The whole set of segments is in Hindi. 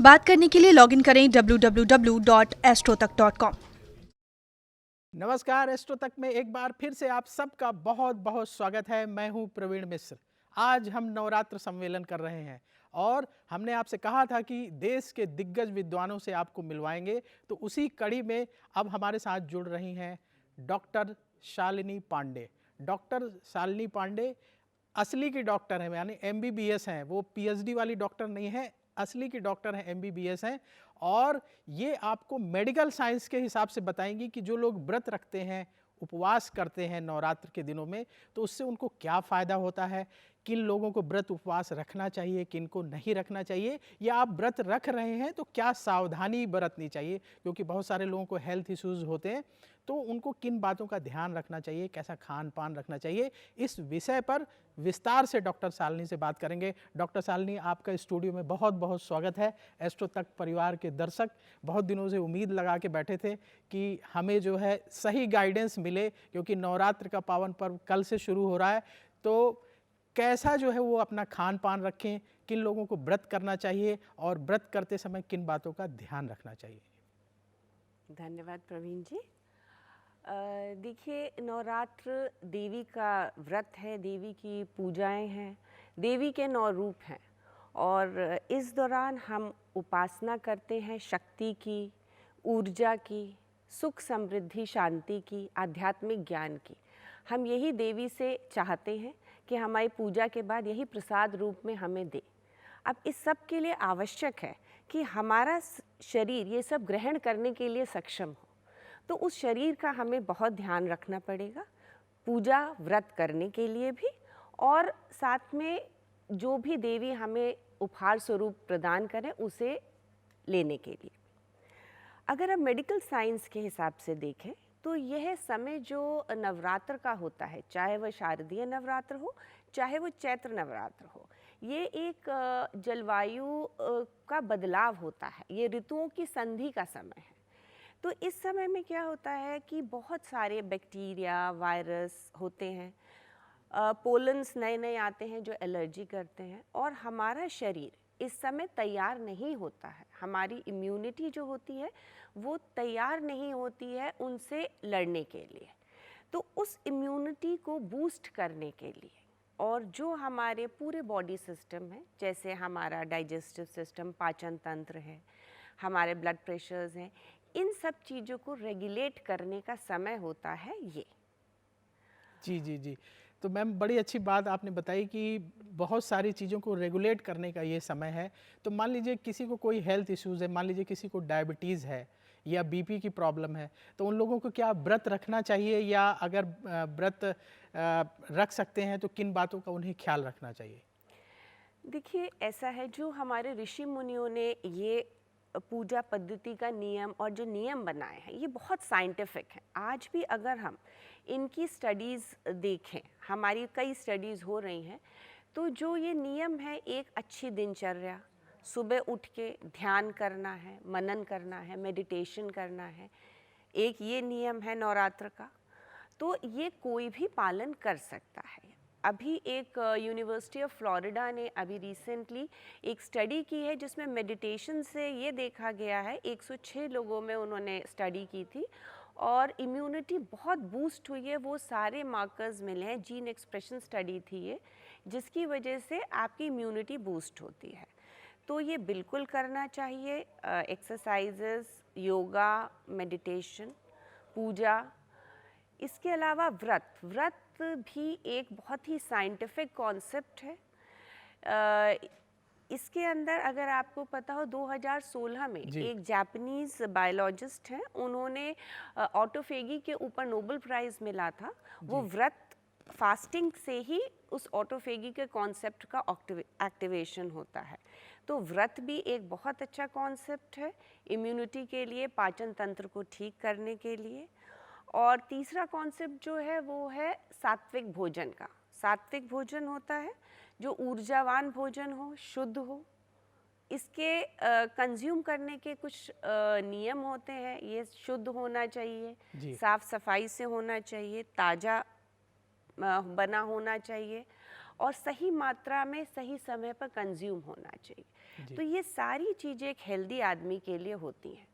बात करने के लिए लॉगिन करें www.astrotak.com। नमस्कार, एस्ट्रो तक में एक बार फिर से आप सबका बहुत बहुत स्वागत है। मैं हूं प्रवीण मिश्र। आज हम नवरात्र सम्मेलन कर रहे हैं और हमने आपसे कहा था कि देश के दिग्गज विद्वानों से आपको मिलवाएंगे, तो उसी कड़ी में अब हमारे साथ जुड़ रही हैं डॉक्टर शालिनी पांडे। डॉक्टर शालिनी पांडे असली की डॉक्टर हैं, यानी MBBS हैं। वो PhD वाली डॉक्टर नहीं है, असली की डॉक्टर हैं, MBBS हैं। और ये आपको मेडिकल साइंस के हिसाब से बताएंगी कि जो लोग व्रत रखते हैं, उपवास करते हैं नवरात्र के दिनों में, तो उससे उनको क्या फ़ायदा होता है, किन लोगों को व्रत उपवास रखना चाहिए, किन को नहीं रखना चाहिए, या आप व्रत रख रहे हैं तो क्या सावधानी बरतनी चाहिए, क्योंकि बहुत सारे लोगों को हेल्थ इश्यूज़ होते हैं, तो उनको किन बातों का ध्यान रखना चाहिए, कैसा खान पान रखना चाहिए। इस विषय पर विस्तार से डॉक्टर शालिनी से बात करेंगे। डॉक्टर शालिनी, आपका स्टूडियो में बहुत बहुत स्वागत है। एस्ट्रो तक परिवार के दर्शक बहुत दिनों से उम्मीद लगा के बैठे थे कि हमें जो है सही गाइडेंस मिले, क्योंकि नवरात्र का पावन पर्व कल से शुरू हो रहा है। तो कैसा जो है वो अपना खान पान रखें, किन लोगों को व्रत करना चाहिए और व्रत करते समय किन बातों का ध्यान रखना चाहिए। धन्यवाद प्रवीण जी। देखिए, नवरात्र देवी का व्रत है, देवी की पूजाएं हैं, देवी के 9 रूप हैं और इस दौरान हम उपासना करते हैं शक्ति की, ऊर्जा की, सुख समृद्धि शांति की, आध्यात्मिक ज्ञान की। हम यही देवी से चाहते हैं कि हमारी पूजा के बाद यही प्रसाद रूप में हमें दे। अब इस सब के लिए आवश्यक है कि हमारा शरीर ये सब ग्रहण करने के लिए सक्षम हो, तो उस शरीर का हमें बहुत ध्यान रखना पड़ेगा, पूजा व्रत करने के लिए भी, और साथ में जो भी देवी हमें उपहार स्वरूप प्रदान करें उसे लेने के लिए। अगर हम मेडिकल साइंस के हिसाब से देखें तो यह समय जो नवरात्र का होता है, चाहे वह शारदीय नवरात्र हो, चाहे वो चैत्र नवरात्र हो, ये एक जलवायु का बदलाव होता है, ये ऋतुओं की संधि का समय है। तो इस समय में क्या होता है कि बहुत सारे बैक्टीरिया, वायरस होते हैं, पोलन्स नए नए आते हैं जो एलर्जी करते हैं, और हमारा शरीर इस समय तैयार नहीं होता है। हमारी इम्यूनिटी जो होती है वो तैयार नहीं होती है उनसे लड़ने के लिए। तो उस इम्यूनिटी को बूस्ट करने के लिए, और जो हमारे पूरे बॉडी सिस्टम है, जैसे हमारा डाइजेस्टिव सिस्टम, पाचन तंत्र है, हमारे ब्लड प्रेशर्स हैं, इन सब चीज़ों को रेगुलेट करने का समय होता है ये। जी जी जी। तो मैम, बड़ी अच्छी बात आपने बताई कि बहुत सारी चीज़ों को रेगुलेट करने का ये समय है। तो मान लीजिए किसी को कोई हेल्थ इश्यूज़ है, मान लीजिए किसी को डायबिटीज़ है या BP की प्रॉब्लम है, तो उन लोगों को क्या व्रत रखना चाहिए, या अगर व्रत रख सकते हैं तो किन बातों का उन्हें ख्याल रखना चाहिए? देखिए, ऐसा है, जो हमारे ऋषि मुनियों ने ये पूजा पद्धति का नियम और जो नियम बनाए हैं ये बहुत साइंटिफिक हैं। आज भी अगर हम इनकी स्टडीज़ देखें, हमारी कई स्टडीज़ हो रही हैं, तो जो ये नियम है, एक अच्छी दिनचर्या, सुबह उठ के ध्यान करना है, मनन करना है, मेडिटेशन करना है, एक ये नियम है नवरात्र का, तो ये कोई भी पालन कर सकता है। अभी एक यूनिवर्सिटी ऑफ फ्लोरिडा ने अभी रिसेंटली एक स्टडी की है जिसमें मेडिटेशन से ये देखा गया है, 106 लोगों में उन्होंने स्टडी की थी और इम्यूनिटी बहुत बूस्ट हुई है। वो सारे मार्कर्स मिले हैं, जीन एक्सप्रेशन स्टडी थी ये, जिसकी वजह से आपकी इम्यूनिटी बूस्ट होती है। तो ये बिल्कुल करना चाहिए। एक्सरसाइजेस, योगा, मेडिटेशन, पूजा, इसके अलावा व्रत भी एक बहुत ही साइंटिफिक कॉन्सेप्ट है। इसके अंदर अगर आपको पता हो, 2016 में एक जापानीज बायोलॉजिस्ट हैं, उन्होंने ऑटोफेगी के ऊपर नोबेल प्राइज़ मिला था। वो व्रत, फास्टिंग से ही उस ऑटोफेगी के कॉन्सेप्ट का एक्टिवेशन होता है। तो व्रत भी एक बहुत अच्छा कॉन्सेप्ट है इम्यूनिटी के लिए, पाचन तंत्र को ठीक करने के लिए। और तीसरा कॉन्सेप्ट जो है वो है सात्विक भोजन का। सात्विक भोजन होता है जो ऊर्जावान भोजन हो, शुद्ध हो, इसके कंज्यूम करने के कुछ नियम होते हैं। ये शुद्ध होना चाहिए, साफ सफाई से होना चाहिए, ताज़ा बना होना चाहिए, और सही मात्रा में सही समय पर कंज्यूम होना चाहिए। तो ये सारी चीज़ें एक हेल्दी आदमी के लिए होती हैं।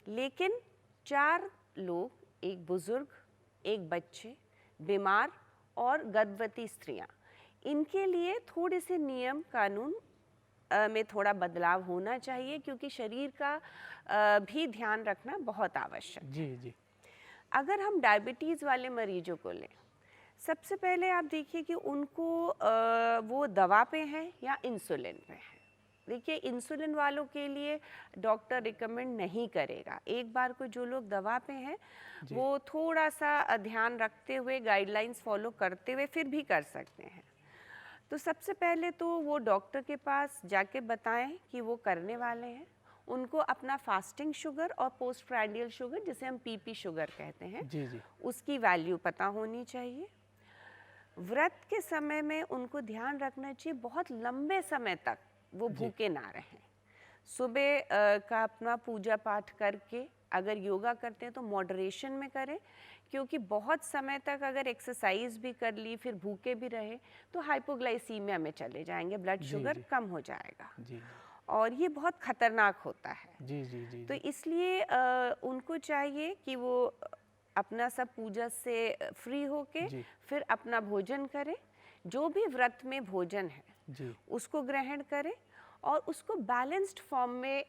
लेकिन 4 लोग, एक बुज़ुर्ग, एक बच्चे, बीमार और गर्भवती स्त्रियां, इनके लिए थोड़े से नियम कानून में थोड़ा बदलाव होना चाहिए, क्योंकि शरीर का भी ध्यान रखना बहुत आवश्यक है। जी जी। अगर हम डायबिटीज़ वाले मरीजों को लें, सबसे पहले आप देखिए कि उनको वो दवा पे हैं या इंसुलिन पे हैं। देखिए, इंसुलिन वालों के लिए डॉक्टर रिकमेंड नहीं करेगा। एक बार को जो लोग दवा पे हैं वो थोड़ा सा ध्यान रखते हुए, गाइडलाइंस फॉलो करते हुए फिर भी कर सकते हैं। तो सबसे पहले तो वो डॉक्टर के पास जाके बताएं कि वो करने वाले हैं। उनको अपना फास्टिंग शुगर और पोस्ट प्रांडियल शुगर, जिसे हम पीपी शुगर कहते हैं, जी जी। उसकी वैल्यू पता होनी चाहिए। व्रत के समय में उनको ध्यान रखना चाहिए बहुत लंबे समय तक वो भूखे ना रहें। सुबह का अपना पूजा पाठ करके, अगर योगा करते हैं तो मॉडरेशन में करें, क्योंकि बहुत समय तक अगर एक्सरसाइज भी कर ली फिर भूखे भी रहे तो हाइपोग्लाइसीमिया में चले जाएंगे, ब्लड शुगर कम हो जाएगा जी और ये बहुत खतरनाक होता है। जी जी जी। तो इसलिए उनको चाहिए कि वो अपना सब पूजा से फ्री होके फिर अपना भोजन करें। जो भी व्रत में भोजन है जी उसको ग्रहण करें और उसको बैलेंस्ड फॉर्म में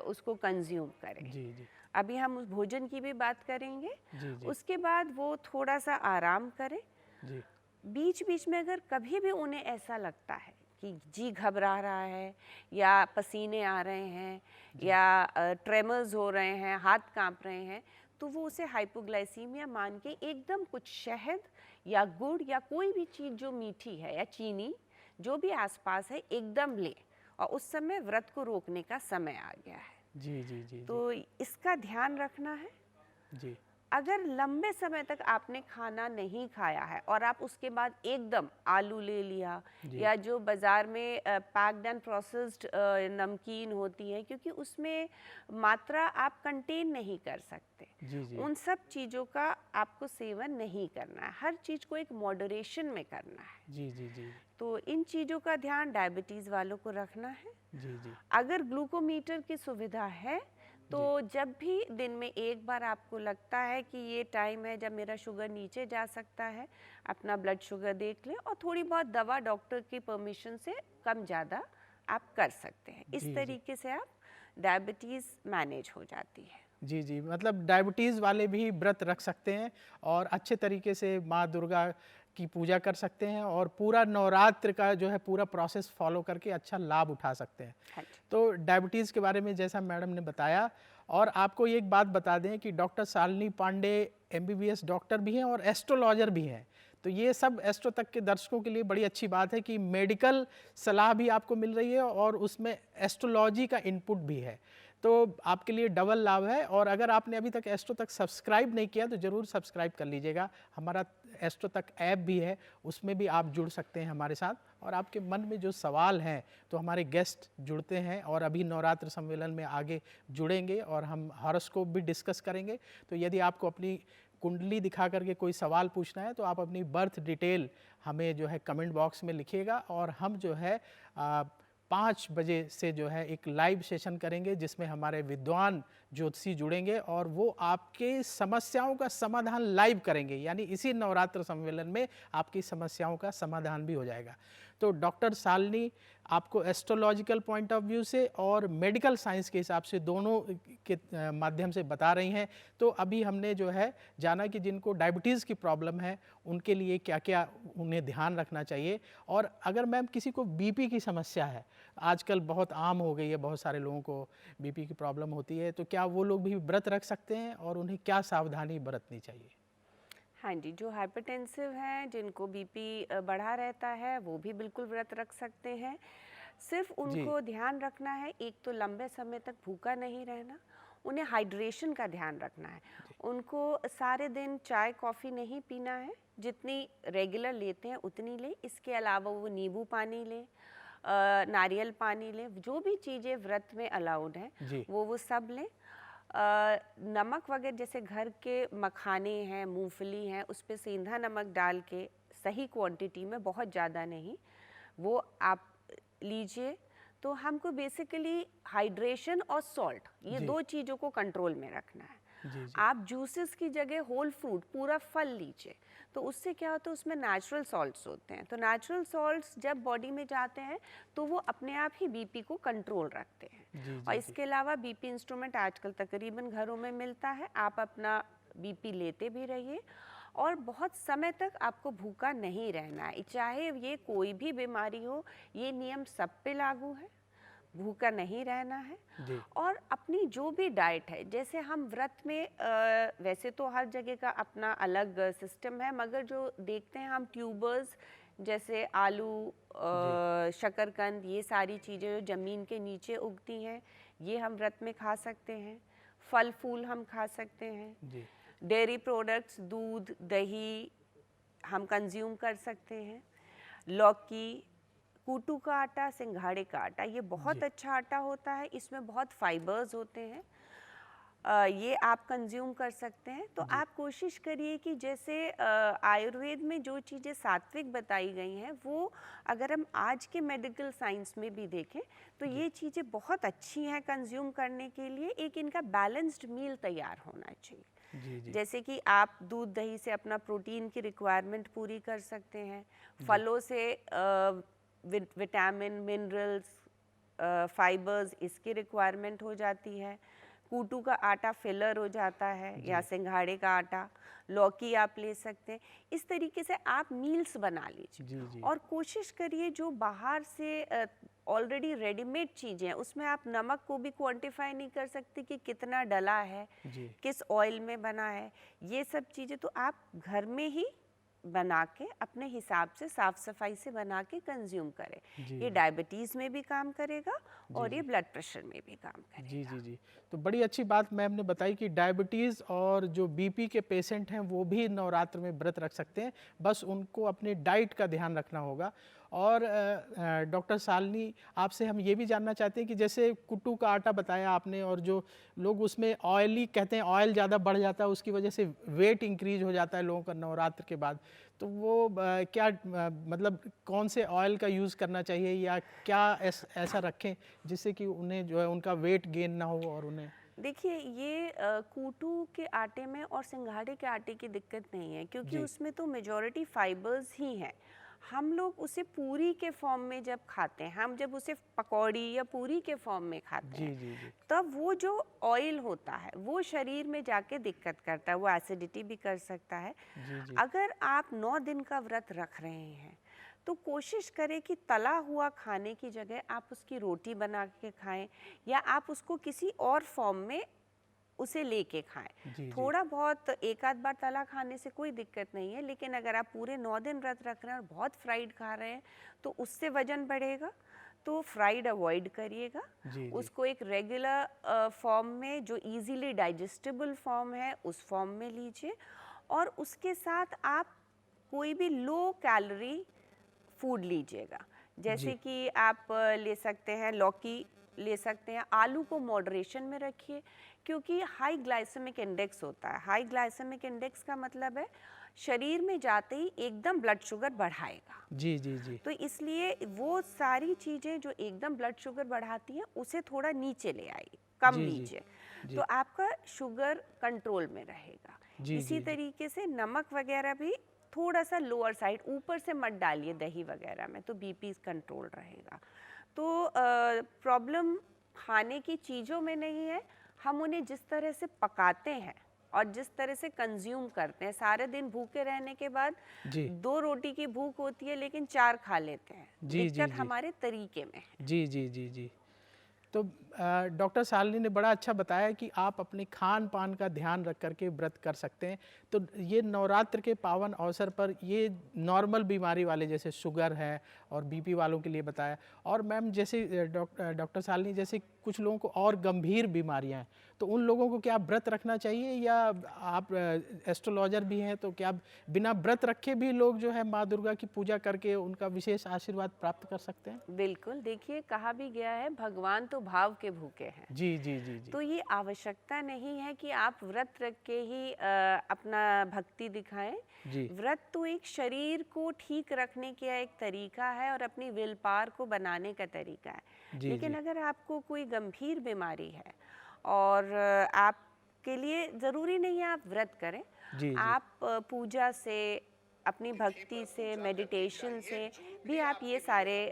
उसको कंज्यूम करें। जी जी अभी हम उस भोजन की भी बात करेंगे। जी जी उसके बाद वो थोड़ा सा आराम करें। जी बीच बीच में अगर कभी भी उन्हें ऐसा लगता है कि जी घबरा रहा है या पसीने आ रहे हैं या ट्रेमर्स हो रहे हैं, हाथ कांप रहे हैं, तो वो उसे हाइपोग्लाइसीमिया मान के एकदम कुछ शहद या गुड़ या कोई भी चीज़ जो मीठी है या चीनी जो भी आसपास है एकदम ले, और उस समय व्रत को रोकने का समय आ गया है। जी जी जी तो इसका ध्यान रखना है। जी अगर लंबे समय तक आपने खाना नहीं खाया है और आप उसके बाद एकदम आलू ले लिया या जो बाज़ार में पैक्ड एंड प्रोसेस्ड नमकीन होती है, क्योंकि उसमें मात्रा आप कंटेन नहीं कर सकते, जी उन सब चीज़ों का आपको सेवन नहीं करना है। हर चीज़ को एक मॉडरेशन में करना है। जी जी जी तो इन चीज़ों का ध्यान डायबिटीज़ वालों को रखना है। जी जी अगर ग्लूकोमीटर की सुविधा है तो जब भी दिन में एक बार आपको लगता है कि ये टाइम है जब मेरा शुगर नीचे जा सकता है, अपना ब्लड शुगर देख लें और थोड़ी बहुत दवा डॉक्टर की परमिशन से कम ज़्यादा आप कर सकते हैं। इस तरीके से आप डायबिटीज़ मैनेज हो जाती है। जी जी। मतलब डायबिटीज़ वाले भी व्रत रख सकते हैं और अच्छे तरीके से माँ दुर्गा की पूजा कर सकते हैं और पूरा नवरात्र का जो है पूरा प्रोसेस फॉलो करके अच्छा लाभ उठा सकते हैं। हाँ जी। तो डायबिटीज़ के बारे में जैसा मैडम ने बताया, और आपको एक बात बता दें कि doctor Shalini Pandey MBBS doctor भी हैं और एस्ट्रोलॉजर भी हैं। तो ये सब एस्ट्रो तक के दर्शकों के लिए बड़ी अच्छी बात है कि मेडिकल सलाह भी आपको मिल रही है और उसमें एस्ट्रोलॉजी का इनपुट भी है, तो आपके लिए डबल लाभ है। और अगर आपने अभी तक एस्ट्रो तक सब्सक्राइब नहीं किया तो ज़रूर सब्सक्राइब कर लीजिएगा। हमारा एस्ट्रो तक ऐप भी है, उसमें भी आप जुड़ सकते हैं हमारे साथ, और आपके मन में जो सवाल हैं तो हमारे गेस्ट जुड़ते हैं और अभी नवरात्र सम्मेलन में आगे जुड़ेंगे और हम हॉरोस्कोप भी डिस्कस करेंगे। तो यदि आपको अपनी कुंडली दिखा करके कोई सवाल पूछना है तो आप अपनी बर्थ डिटेल हमें जो है कमेंट बॉक्स में लिखिएगा और हम जो है 5 बजे से जो है एक लाइव सेशन करेंगे जिसमें हमारे विद्वान ज्योतिषी जुड़ेंगे और वो आपके समस्याओं का समाधान लाइव करेंगे, यानी इसी नवरात्र सम्मेलन में आपकी समस्याओं का समाधान भी हो जाएगा। तो डॉक्टर शालिनी आपको एस्ट्रोलॉजिकल पॉइंट ऑफ व्यू से और मेडिकल साइंस के हिसाब से दोनों के माध्यम से बता रही हैं। तो अभी हमने जो है जाना कि जिनको डायबिटीज़ की प्रॉब्लम है उनके लिए क्या क्या उन्हें ध्यान रखना चाहिए, और अगर मैम किसी को बीपी की समस्या है, आजकल बहुत आम हो गई है, बहुत सारे लोगों को बीपी की प्रॉब्लम होती है, तो क्या वो लोग भी व्रत रख सकते हैं और उन्हें क्या सावधानी बरतनी चाहिए? हाँ जी, जो हाइपरटेंसिव हैं, जिनको बीपी बढ़ा रहता है, वो भी बिल्कुल व्रत रख सकते हैं। सिर्फ उनको ध्यान रखना है, एक तो लंबे समय तक भूखा नहीं रहना, उन्हें हाइड्रेशन का ध्यान रखना है। उनको सारे दिन चाय कॉफ़ी नहीं पीना है, जितनी रेगुलर लेते हैं उतनी लें। इसके अलावा वो नींबू पानी लें, नारियल पानी लें, जो भी चीज़ें व्रत में अलाउड हैं वो सब लें। नमक वगैरह जैसे घर के मखाने हैं, मूंगफली हैं, उस पे सेंधा नमक डाल के सही क्वांटिटी में, बहुत ज़्यादा नहीं, वो आप लीजिए। तो हमको बेसिकली हाइड्रेशन और सॉल्ट, ये जी। 2 चीज़ों को कंट्रोल में रखना है। जी, जी। आप जूसेस की जगह होल फ्रूट, पूरा फल लीजिए, तो उससे क्या होता है, उसमें नेचुरल सॉल्ट्स होते हैं। तो नेचुरल सॉल्ट्स जब बॉडी में जाते हैं तो वो अपने आप ही बीपी को कंट्रोल रखते हैं। जी, और जी, जी। इसके अलावा बीपी इंस्ट्रूमेंट आजकल तकरीबन घरों में मिलता है, आप अपना बीपी लेते भी रहिए। और बहुत समय तक आपको भूखा नहीं रहना है, चाहे ये कोई भी बीमारी हो, ये नियम सब पे लागू है, भूखा नहीं रहना है। जी। और अपनी जो भी डाइट है, जैसे हम व्रत में वैसे तो हर जगह का अपना अलग सिस्टम है, मगर जो देखते हैं हम ट्यूबर्स, जैसे आलू, शकरकंद, ये सारी चीज़ें जो ज़मीन के नीचे उगती हैं, ये हम व्रत में खा सकते हैं। फल फूल हम खा सकते हैं। जी। डेयरी प्रोडक्ट्स, दूध, दही हम कंज्यूम कर सकते हैं। लौकी, कूटू का आटा, सिंघाड़े का आटा, ये बहुत जी। अच्छा आटा होता है, इसमें बहुत फाइबर्स होते हैं। ये आप कंज्यूम कर सकते हैं। तो जी। आप कोशिश करिए कि जैसे आयुर्वेद में जो चीज़ें सात्विक बताई गई हैं, वो अगर हम आज के मेडिकल साइंस में भी देखें तो जी। ये चीज़ें बहुत अच्छी हैं कंज्यूम करने के लिए। एक इनका बैलेंस्ड मील तैयार होना चाहिए। जी, जी। जैसे कि आप दूध दही से अपना प्रोटीन की रिक्वायरमेंट पूरी कर सकते हैं, जी। फलों से विटामिन, मिनरल्स, फाइबर्स, इसकी रिक्वायरमेंट हो जाती है। कूटू का आटा फिलर हो जाता है, या जी। सिंघाड़े का आटा, लौकी आप ले सकते हैं। इस तरीके से आप मील्स बना लीजिए। जी, जी। और कोशिश करिए जो बाहर से ऑलरेडी रेडीमेड चीज़ें हैं, उसमें आप नमक को भी क्वांटिफाई नहीं कर सकते कि कितना डला है, जी। किस ऑयल में बना है। ये सब चीज़ें तो आप घर में ही बना के अपने हिसाब से साफ सफाई से बना के कंज्यूम करें। जी, ये जी। डायबिटीज़ में भी काम करेगा और जी, ये जी। ब्लड प्रेशर में भी काम जी, करेगा। जी, जी। तो बड़ी अच्छी बात मैम ने बताई कि डायबिटीज़ और जो बीपी के पेशेंट हैं वो भी नवरात्र में व्रत रख सकते हैं, बस उनको अपनी डाइट का ध्यान रखना होगा। और डॉक्टर शालिनी, आपसे हम ये भी जानना चाहते हैं कि जैसे कुट्टू का आटा बताया आपने, और जो लोग उसमें ऑयली कहते हैं, ऑयल ज़्यादा बढ़ जाता है, उसकी वजह से वेट इंक्रीज हो जाता है लोगों का नवरात्र के बाद, तो वो क्या मतलब कौन से ऑयल का यूज़ करना चाहिए, या क्या ऐसा रखें जिससे कि उन्हें जो है उनका वेट गेन ना हो और उन्हें। देखिए, ये कूटू के आटे में और सिंघाड़े के आटे की दिक्कत नहीं है, क्योंकि जी। उसमें तो मेजॉरिटी फाइबर्स ही हैं। हम लोग उसे पूरी के फॉर्म में जब खाते हैं, हम जब उसे पकौड़ी या पूरी के फॉर्म में खाते जी, हैं, जी, जी। तब वो जो ऑयल होता है वो शरीर में जाके दिक्कत करता है, वो एसिडिटी भी कर सकता है। जी, जी। अगर आप 9 दिन का व्रत रख रहे हैं तो कोशिश करें कि तला हुआ खाने की जगह आप उसकी रोटी बना के खाएं, या आप उसको किसी और फॉर्म में उसे लेके खाएं। जी, जी। थोड़ा बहुत एक आध बार तला खाने से कोई दिक्कत नहीं है, लेकिन अगर आप पूरे 9 दिन व्रत रख रहे हैं और बहुत फ्राइड खा रहे हैं तो उससे वजन बढ़ेगा। तो फ्राइड अवॉइड करिएगा, जी, जी। उसको एक रेगुलर फॉर्म में, जो इजीली डाइजेस्टेबल फॉर्म है, उस फॉर्म में लीजिए। और उसके साथ आप कोई भी लो कैलोरी फूड लीजिएगा, जैसे जी। कि आप ले सकते हैं लौकी, ले सकते हैं आलू को मॉडरेशन में रखिए, क्योंकि हाई ग्लाइसेमिक इंडेक्स होता है। हाई ग्लाइसेमिक इंडेक्स का मतलब है शरीर में जाते ही एकदम ब्लड शुगर बढ़ाएगा। जी, जी, जी। तो इसलिए वो सारी चीज़ें जो एकदम ब्लड शुगर बढ़ाती हैं उसे थोड़ा नीचे ले आइए, कम जी, जी। लीजिए, जी। तो आपका शुगर कंट्रोल में रहेगा। जी, इसी जी, जी। तरीके से नमक वगैरह भी थोड़ा सा लोअर साइड, ऊपर से मत डालिए दही वगैरह में, तो बीपी कंट्रोल रहेगा। तो प्रॉब्लम खाने की चीज़ों में नहीं है, हम उन्हें जिस तरह से पकाते हैं और जिस तरह से कंज्यूम करते हैं। सारे दिन भूखे रहने के बाद जी। 2 रोटी की भूख होती है लेकिन 4 खा लेते हैं। जी, जी, दिक्कत जी। हमारे तरीके में है। जी, जी, जी, जी। तो डॉक्टर शालिनी ने बड़ा अच्छा बताया कि आप अपने खान-पान का ध्यान रख कर के व्रत कर सकते हैं। तो ये नवरात्र के पावन अवसर पर ये नॉर्मल बीमारी वाले जैसे शुगर है और बीपी वालों के लिए बताया, और मैम जैसे डॉक्टर शालिनी, जैसे कुछ लोगों को और गंभीर बीमारियां हैं, तो उन लोगों को क्या व्रत रखना चाहिए, या आप एस्ट्रोलॉजर भी हैं, तो क्या बिना व्रत रखे भी लोग जो है माँ दुर्गा की पूजा करके उनका विशेष आशीर्वाद प्राप्त कर सकते हैं? बिल्कुल, देखिए कहा भी गया है, भगवान तो भाव के भूखे हैं। जी जी जी जी तो ये आवश्यकता नहीं है कि आप व्रत रख के ही अपना भक्ति दिखाएं। जी व्रत तो एक शरीर को ठीक रखने का एक तरीका है और अपनी विल पावर को बनाने का तरीका है। जी लेकिन जी अगर आपको कोई गंभीर बीमारी है और आपके लिए ज़रूरी नहीं है आप व्रत करें, जी जी आप पूजा से, अपनी भक्ति से, मेडिटेशन से भी आप ये सारे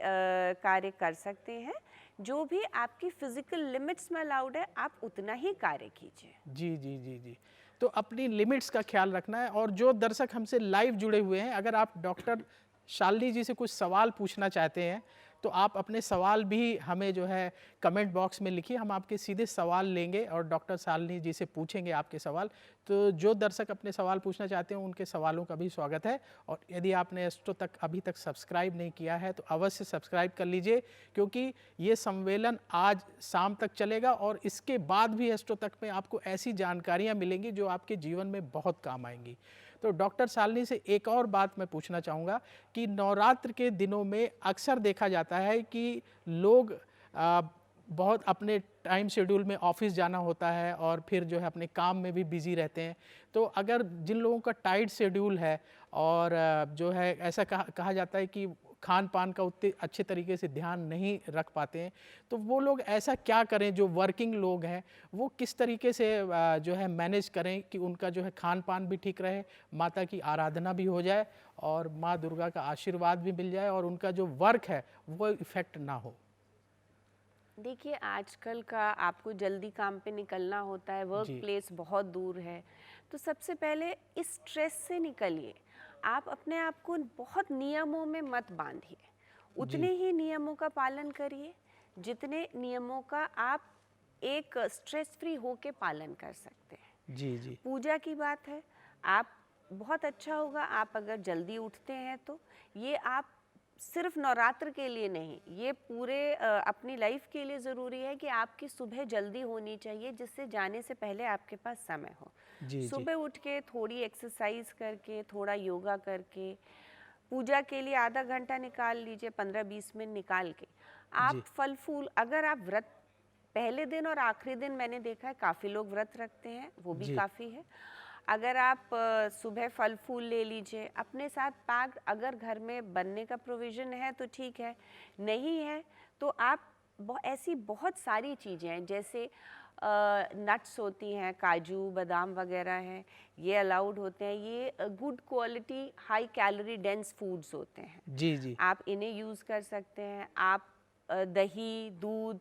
कार्य कर सकते हैं। जो भी आपकी फिजिकल लिमिट्स में अलाउड है, आप उतना ही कार्य कीजिए। जी जी जी जी तो अपनी लिमिट्स का ख्याल रखना है। और जो दर्शक हमसे लाइव जुड़े हुए हैं, अगर आप डॉक्टर शालिनी जी से कुछ सवाल पूछना चाहते हैं तो आप अपने सवाल भी हमें जो है कमेंट बॉक्स में लिखिए, हम आपके सीधे सवाल लेंगे और डॉक्टर शालिनी जी से पूछेंगे आपके सवाल। तो जो दर्शक अपने सवाल पूछना चाहते हैं उनके सवालों का भी स्वागत है। और यदि आपने एस्ट्रो तक अभी तक सब्सक्राइब नहीं किया है तो अवश्य सब्सक्राइब कर लीजिए, क्योंकि ये सम्मेलन आज शाम तक चलेगा और इसके बाद भी एस्ट्रो तक में आपको ऐसी जानकारियाँ मिलेंगी जो आपके जीवन में बहुत काम आएंगी। तो डॉक्टर शालिनी से एक और बात मैं पूछना चाहूँगा कि नवरात्र के दिनों में अक्सर देखा जाता है कि लोग बहुत अपने टाइम शेड्यूल में ऑफिस जाना होता है और फिर जो है अपने काम में भी बिजी रहते हैं। तो अगर जिन लोगों का टाइट शेड्यूल है और जो है ऐसा कहा जाता है कि खान पान का उतने अच्छे तरीके से ध्यान नहीं रख पाते हैं, तो वो लोग ऐसा क्या करें, जो वर्किंग लोग हैं वो किस तरीके से जो है मैनेज करें कि उनका जो है खान पान भी ठीक रहे, माता की आराधना भी हो जाए और माँ दुर्गा का आशीर्वाद भी मिल जाए और उनका जो वर्क है वो इफ़ेक्ट ना हो। देखिए, आजकल का आपको जल्दी काम पे निकलना होता है, वर्क जी प्लेस बहुत दूर है। तो सबसे पहले इस स्ट्रेस से निकलिए। आप अपने आप को बहुत नियमों में मत बांधिए, उतने जी ही नियमों का पालन करिए जितने नियमों का आप एक स्ट्रेस फ्री होके पालन कर सकते हैं। जी जी पूजा की बात है, आप बहुत अच्छा होगा आप अगर जल्दी उठते हैं तो ये आप सिर्फ नवरात्र के लिए नहीं, ये पूरे अपनी लाइफ के लिए ज़रूरी है कि आपकी सुबह जल्दी होनी चाहिए, जिससे जाने से पहले आपके पास समय हो। जी जी सुबह उठ के थोड़ी एक्सरसाइज करके, थोड़ा योगा करके, पूजा के लिए आधा घंटा निकाल लीजिए, 15-20 मिनट निकाल के आप जी फल फूल, अगर आप व्रत पहले दिन और आखिरी दिन, मैंने देखा है काफ़ी लोग व्रत रखते हैं, वो भी जी काफ़ी है। अगर आप सुबह फल फूल ले लीजिए अपने साथ पैक, अगर घर में बनने का प्रोविज़न है तो ठीक है, नहीं है तो आप ऐसी बहुत सारी चीज़ें हैं, जैसे नट्स होती हैं, काजू बादाम वगैरह हैं, ये अलाउड होते हैं। ये good quality high calorie dense foods होते हैं, जी जी आप इन्हें यूज़ कर सकते हैं। आप दही, दूध,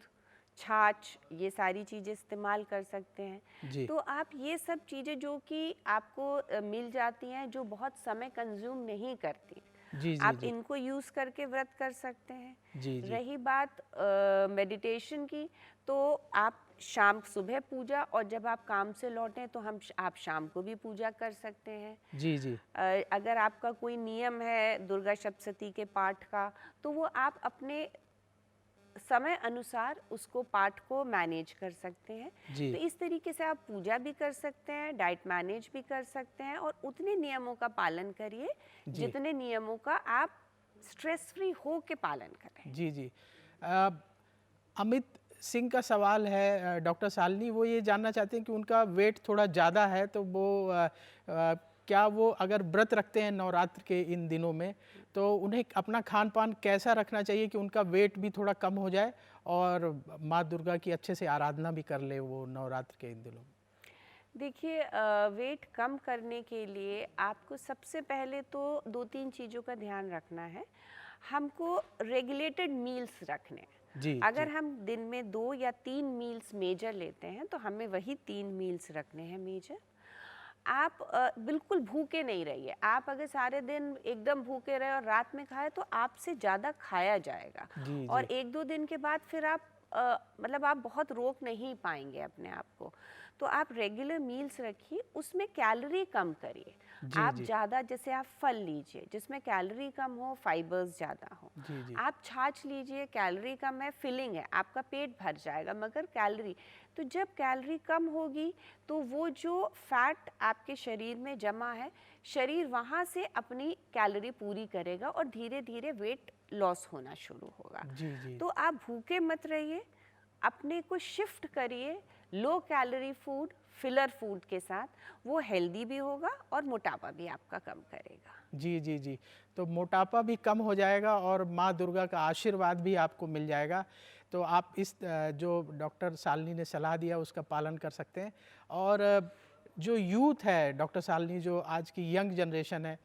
छाछ, ये सारी चीज़ें इस्तेमाल कर सकते हैं। जी तो आप ये सब चीज़ें जो कि आपको मिल जाती हैं, जो बहुत समय कंज्यूम नहीं करती, जी जी आप जी इनको यूज़ करके व्रत कर सकते हैं। जी जी रही बात मेडिटेशन की, तो आप शाम सुबह पूजा, और जब आप काम से लौटें तो आप शाम को भी पूजा कर सकते हैं। जी जी अगर आपका कोई नियम है दुर्गा सप्तशती के पाठ का, तो वो आप अपने समय अनुसार उसको पाठ को मैनेज कर सकते हैं। जी तो इस तरीके से आप पूजा भी कर सकते हैं, डाइट मैनेज भी कर सकते हैं, और उतने नियमों का पालन करिए जी जितने नियमों का आप स्ट्रेस फ्री हो के पालन करें। जी जी अ, अमित सिंह का सवाल है डॉक्टर शालिनी, वो ये जानना चाहते हैं कि उनका वेट थोड़ा ज़्यादा है, तो वो क्या वो अगर व्रत रखते हैं नवरात्र के इन दिनों में तो उन्हें अपना खान पान कैसा रखना चाहिए कि उनका वेट भी थोड़ा कम हो जाए और माँ दुर्गा की अच्छे से आराधना भी कर ले वो नवरात्र के इन दिनों में। देखिए, वेट कम करने के लिए आपको सबसे पहले तो 2-3 चीज़ों का ध्यान रखना है। हमको रेगुलेटेड मील्स रखने हैं। जी अगर जी हम दिन में 2 या 3 मील्स मेजर लेते हैं तो हमें वही 3 मील्स रखने हैं मेजर। आप बिल्कुल भूखे नहीं रहिए। आप अगर सारे दिन एकदम भूखे रहे और रात में खाए तो आपसे ज़्यादा खाया जाएगा, जी और जी 1-2 दिन के बाद फिर आप मतलब आप बहुत रोक नहीं पाएंगे अपने आप को। तो आप रेगुलर मील्स रखिए, उसमें कैलोरी कम करिए। जी आप जी ज़्यादा, जैसे आप फल लीजिए जिसमें कैलोरी कम हो, फाइबर्स ज़्यादा हो। जी जी आप छाछ लीजिए, कैलोरी कम है, फिलिंग है, आपका पेट भर जाएगा, मगर कैलोरी, तो जब कैलोरी कम होगी तो वो जो फैट आपके शरीर में जमा है, शरीर वहाँ से अपनी कैलोरी पूरी करेगा और धीरे धीरे वेट लॉस होना शुरू होगा। जी जी तो आप भूखे मत रहिए, अपने को शिफ्ट करिए low calorie food, filler food के साथ, वो हेल्दी भी होगा और मोटापा भी आपका कम करेगा। जी, जी, जी। तो मोटापा भी कम हो जाएगा और माँ दुर्गा का आशीर्वाद भी आपको मिल जाएगा। तो आप इस जो डॉक्टर शालिनी ने सलाह दिया उसका पालन कर सकते हैं। और जो यूथ है डॉक्टर शालिनी, जो आज की यंग जनरेशन है,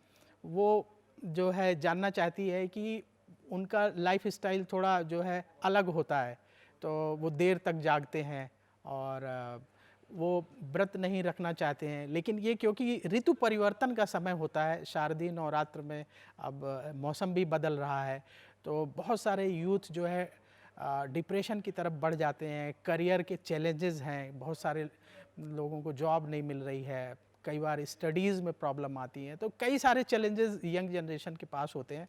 वो जो है जानना चाहती है कि उनका लाइफ़स्टाइल थोड़ा जो है अलग होता है। तो वो देर तक जागते हैं और वो व्रत नहीं रखना चाहते हैं, लेकिन ये क्योंकि ऋतु परिवर्तन का समय होता है, शारदीय नवरात्र में अब मौसम भी बदल रहा है, तो बहुत सारे यूथ जो है डिप्रेशन की तरफ बढ़ जाते हैं। करियर के चैलेंजेस हैं, बहुत सारे लोगों को जॉब नहीं मिल रही है, कई बार स्टडीज़ में प्रॉब्लम आती हैं, तो कई सारे चैलेंजेस यंग जनरेशन के पास होते हैं।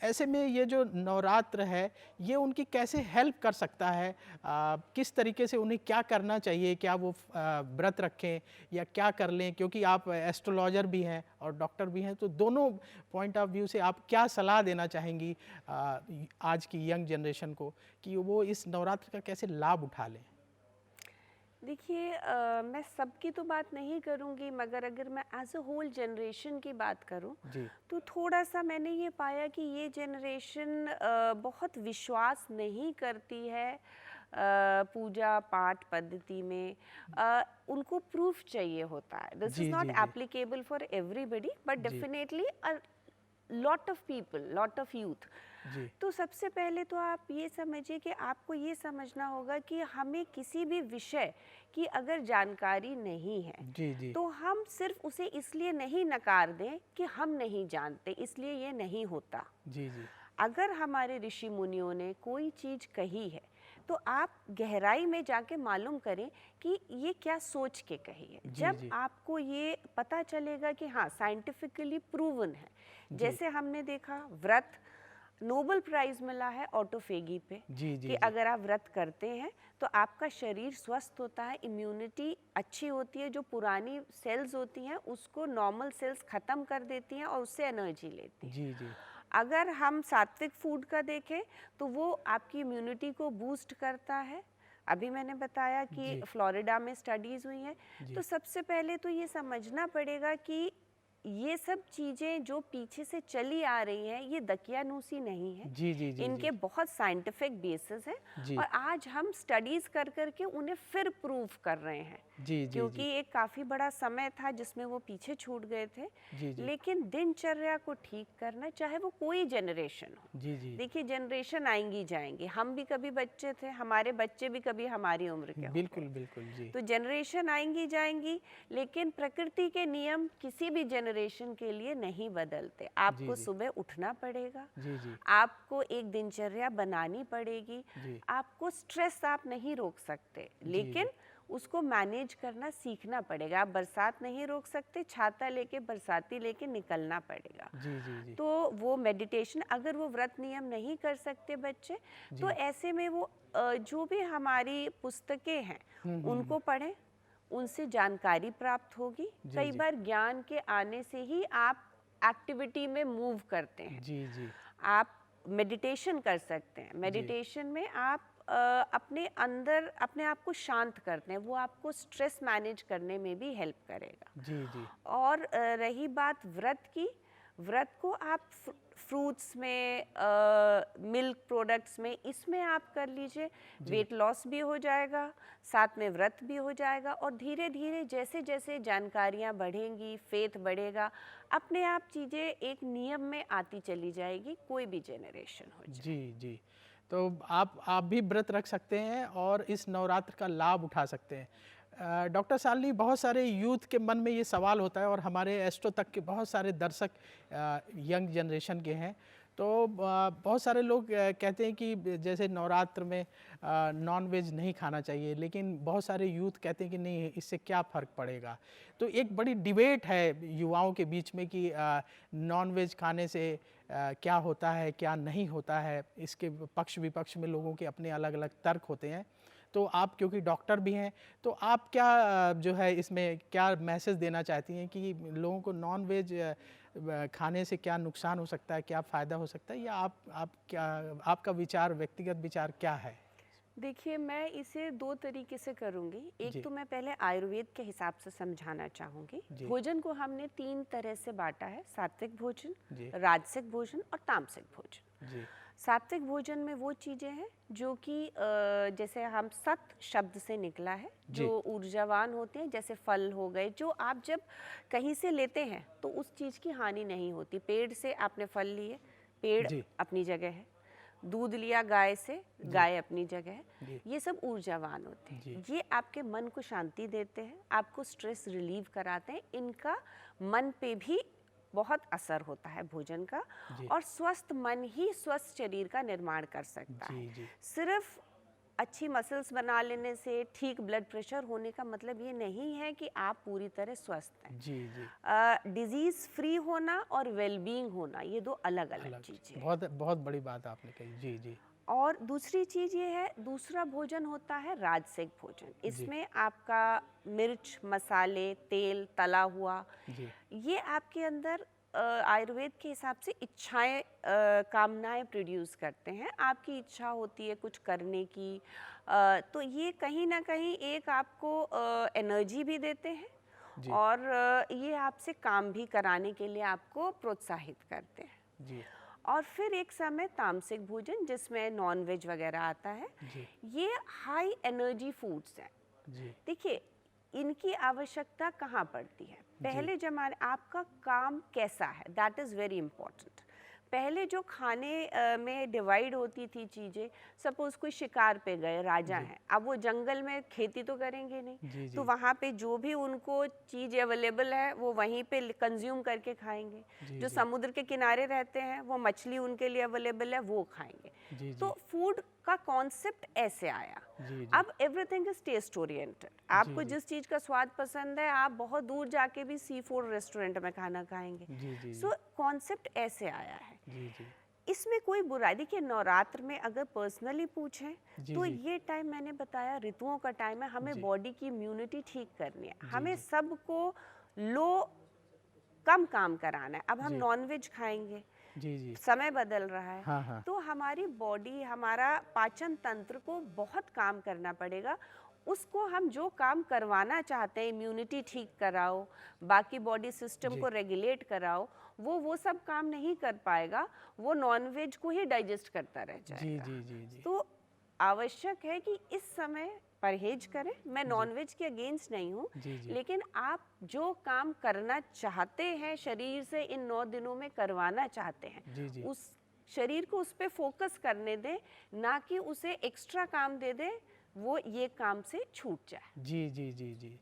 ऐसे में ये जो नवरात्र है, ये उनकी कैसे हेल्प कर सकता है? किस तरीके से उन्हें क्या करना चाहिए? क्या वो व्रत रखें या क्या कर लें? क्योंकि आप एस्ट्रोलॉजर भी हैं और डॉक्टर भी हैं, तो दोनों पॉइंट ऑफ व्यू से आप क्या सलाह देना चाहेंगी आज की यंग जनरेशन को कि वो इस नवरात्र का कैसे लाभ उठा लें? देखिए, मैं सबकी तो बात नहीं करूँगी, मगर अगर मैं एज़ अ होल जनरेशन की बात करूँ, जी, तो थोड़ा-सा मैंने ये पाया कि ये जनरेशन बहुत विश्वास नहीं करती है पूजा पाठ पद्धति में। उनको प्रूफ चाहिए होता है। दिस इज़ जी, नॉट जी, जी, एप्लीकेबल फॉर एवरीबॉडी, बट जी, definitely a lot of people, lot of youth. जी, तो सबसे पहले तो आप ये समझिए कि आपको ये समझना होगा कि हमें किसी भी विषय की अगर जानकारी नहीं है, जी, जी, तो हम सिर्फ उसे इसलिए नहीं नकार दें कि हम नहीं जानते, इसलिए ये नहीं होता। जी, जी, अगर हमारे ऋषि मुनियों ने कोई चीज़ कही है, तो आप गहराई में जाके मालूम करें कि ये क्या सोच के कही है। जी, जब जी, आपको ये पता चलेगा कि हाँ साइंटिफिकली प्रूवन है, जी, जैसे हमने देखा व्रत, नोबेल प्राइज मिला है ऑटोफेगी पे, जी, कि जी, जी, अगर आप व्रत करते हैं तो आपका शरीर स्वस्थ होता है, इम्यूनिटी अच्छी होती है, जो पुरानी सेल्स होती हैं उसको नॉर्मल सेल्स ख़त्म कर देती हैं और उससे एनर्जी लेती हैं। जी, जी, अगर हम सात्विक फूड का देखें तो वो आपकी इम्यूनिटी को बूस्ट करता है। अभी मैंने बताया कि जी, फ्लोरिडा में स्टडीज़ हुई हैं। तो जी, सबसे पहले तो ये समझना पड़ेगा कि ये सब चीज़ें जो पीछे से चली आ रही हैं, ये दकियानूसी नहीं है। जी, जी, जी, इनके बहुत साइंटिफिक बेसिस हैं जी, और आज हम स्टडीज़ कर करके उन्हें फिर प्रूव कर रहे हैं। जी, जी, क्योंकि एक काफ़ी बड़ा समय था जिसमें वो पीछे छूट गए थे। जी, जी, लेकिन दिनचर्या को ठीक करना, चाहे वो कोई जनरेशन हो। जी, जी, देखिए, जनरेशन आएंगी जाएंगी, हम भी कभी बच्चे थे, हमारे बच्चे भी कभी हमारी उम्र के होंगे। बिल्कुल, बिल्कुल, जी, तो जनरेशन आएंगी जाएंगी, लेकिन प्रकृति के नियम किसी भी जनरेशन के लिए नहीं बदलते। जी, आपको जी, सुबह उठना पड़ेगा, जी, जी, आपको एक दिनचर्या बनानी पड़ेगी, जी, आपको स्ट्रेस आप नहीं रोक सकते, जी, लेकिन उसको मैनेज करना सीखना पड़ेगा। आप बरसात नहीं रोक सकते, छाता लेके बरसाती लेके निकलना पड़ेगा। जी, जी, जी, तो वो मेडिटेशन, अगर वो व्रत नियम नहीं कर सकते बच्चे, तो जी, ऐसे में वो जो भी हमारी पुस्तकें हैं उनको पढ़ें, उनसे जानकारी प्राप्त होगी। जी, कई जी, बार ज्ञान के आने से ही आप एक्टिविटी में मूव करते हैं। जी, जी, आप मेडिटेशन कर सकते हैं। जी, मेडिटेशन में आप अपने अंदर अपने आप को शांत करते हैं, वो आपको स्ट्रेस मैनेज करने में भी हेल्प करेगा। जी, जी, और रही बात व्रत की, व्रत को आप फ्रूट्स में, मिल्क प्रोडक्ट्स में, इसमें आप कर लीजिए। जी, वेट लॉस भी हो जाएगा, साथ में व्रत भी हो जाएगा, और धीरे धीरे जैसे जैसे जानकारियाँ बढ़ेंगी, फेथ बढ़ेगा, अपने आप चीज़ें एक नियम में आती चली जाएगी, कोई भी जनरेशन हो जाए। जी, जी। तो आप भी व्रत रख सकते हैं और इस नवरात्र का लाभ उठा सकते हैं। डॉक्टर शालिनी, बहुत सारे यूथ के मन में ये सवाल होता है और हमारे एस्ट्रो तक के बहुत सारे दर्शक यंग जनरेशन के हैं। तो बहुत सारे लोग कहते हैं कि जैसे नवरात्र में नॉन वेज नहीं खाना चाहिए, लेकिन बहुत सारे यूथ कहते हैं कि नहीं, इससे क्या फ़र्क पड़ेगा। तो एक बड़ी डिबेट है युवाओं के बीच में कि नॉन वेज खाने से क्या होता है, क्या नहीं होता है। इसके पक्ष विपक्ष में लोगों के अपने अलग अलग तर्क होते हैं। तो आप क्योंकि डॉक्टर भी हैं, तो आप क्या जो है इसमें क्या मैसेज देना चाहती हैं कि लोगों को नॉन वेज खाने से क्या नुकसान हो सकता है, क्या फ़ायदा हो सकता है, या आप क्या, आपका विचार, व्यक्तिगत विचार क्या है? देखिए, मैं इसे 2 तरीके से करूँगी। जी। एक तो मैं पहले आयुर्वेद के हिसाब से समझाना चाहूँगी। जी। भोजन को हमने 3 तरह से बाँटा है, सात्विक भोजन, जी। राजसिक भोजन और तामसिक भोजन। जी। सात्विक भोजन में वो चीज़ें हैं जो कि जैसे हम सत शब्द से निकला है, जी। जो ऊर्जावान होते हैं, जैसे फल हो गए, जो आप जब कहीं से लेते हैं तो उस चीज़ की हानि नहीं होती। पेड़ से आपने फल लिए, पेड़ जी। अपनी जगह है। दूध लिया गाय से, गाय अपनी जगह है। जी। ये सब ऊर्जावान होते हैं। जी। ये आपके मन को शांति देते हैं, आपको स्ट्रेस रिलीव कराते हैं। इनका मन पे भी बहुत असर होता है भोजन का, जी। और स्वस्थ मन ही स्वस्थ शरीर का निर्माण कर सकता है। जी। जी। सिर्फ अच्छी मसल्स बना लेने से, ठीक ब्लड प्रेशर होने का मतलब ये नहीं है कि आप पूरी तरह स्वस्थ हैं। जी। जी। डिजीज फ्री होना और वेलबींग होना, ये 2 अलग अलग अलग चीज़ें हैं। बहुत बहुत बड़ी बात आपने कही। जी। जी। और दूसरी चीज़ ये है, दूसरा भोजन होता है राजसिक भोजन। जी। इसमें आपका मिर्च, मसाले, तेल, तला हुआ, जी। ये आपके अंदर आयुर्वेद के हिसाब से इच्छाएं, कामनाएं प्रोड्यूस करते हैं। आपकी इच्छा होती है कुछ करने की, तो ये कहीं ना कहीं एक आपको एनर्जी भी देते हैं, जी। और ये आपसे काम भी कराने के लिए आपको प्रोत्साहित करते हैं। जी। और फिर एक समय तामसिक भोजन, जिसमें नॉन वेज वगैरह आता है। जी। ये हाई एनर्जी फूड्स हैं। जी। देखिए, इनकी आवश्यकता कहाँ पड़ती है? पहले जमाने आपका काम कैसा है, दैट इज़ वेरी इम्पोर्टेंट। पहले जो खाने में डिवाइड होती थी चीज़ें, सपोज कोई शिकार पे गए, राजा हैं, अब वो जंगल में खेती तो करेंगे नहीं, जी। जी। तो वहाँ पे जो भी उनको चीज़ अवेलेबल है वो वहीं पे कंज्यूम करके खाएंगे। जी। जो जी। समुद्र के किनारे रहते हैं, वो मछली उनके लिए अवेलेबल है, वो खाएंगे। जी। जी। तो फूड का कॉन्सेप्ट ऐसे आया। जी। जी। अब एवरीथिंग इज टेस्ट ओरिएंटेड। आपको जी। जिस चीज़ का स्वाद पसंद है, आप बहुत दूर जाके भी सी फूड रेस्टोरेंट में खाना खाएंगे। जी। जी। सो कॉन्सेप्ट ऐसे आया है। जी। जी। इसमें कोई बुराई, देखिए नवरात्र में अगर पर्सनली पूछें जी। तो जी। ये टाइम मैंने बताया ऋतुओं का टाइम है। हमें जी। बॉडी की इम्यूनिटी ठीक करनी है, जी। हमें जी। सबको लो कम काम कराना है। अब हम जी। नॉनवेज खाएंगे, जी। जी। समय बदल रहा है, हाँ। हाँ। तो हमारी बॉडी, हमारा पाचन तंत्र को बहुत काम करना पड़ेगा। उसको हम जो काम करवाना चाहते हैं, इम्यूनिटी ठीक कराओ, बाकी बॉडी सिस्टम जी। को रेगुलेट कराओ, वो सब काम नहीं कर पाएगा। वो नॉनवेज को ही डाइजेस्ट करता रह जी। जाएगा। जी। जी। जी। तो आवश्यक है कि इस समय परहेज करें। मैं नॉनवेज के अगेंस्ट नहीं हूँ, जी। जी। लेकिन आप जो काम करना चाहते हैं शरीर से, इन 9 दिनों में करवाना चाहते हैं, जी। जी। उस शरीर को उस पर फोकस करने दें, ना कि उसे एक्स्ट्रा काम दे दें, वो ये काम से छूट जाए। जी। जी। जी। जी।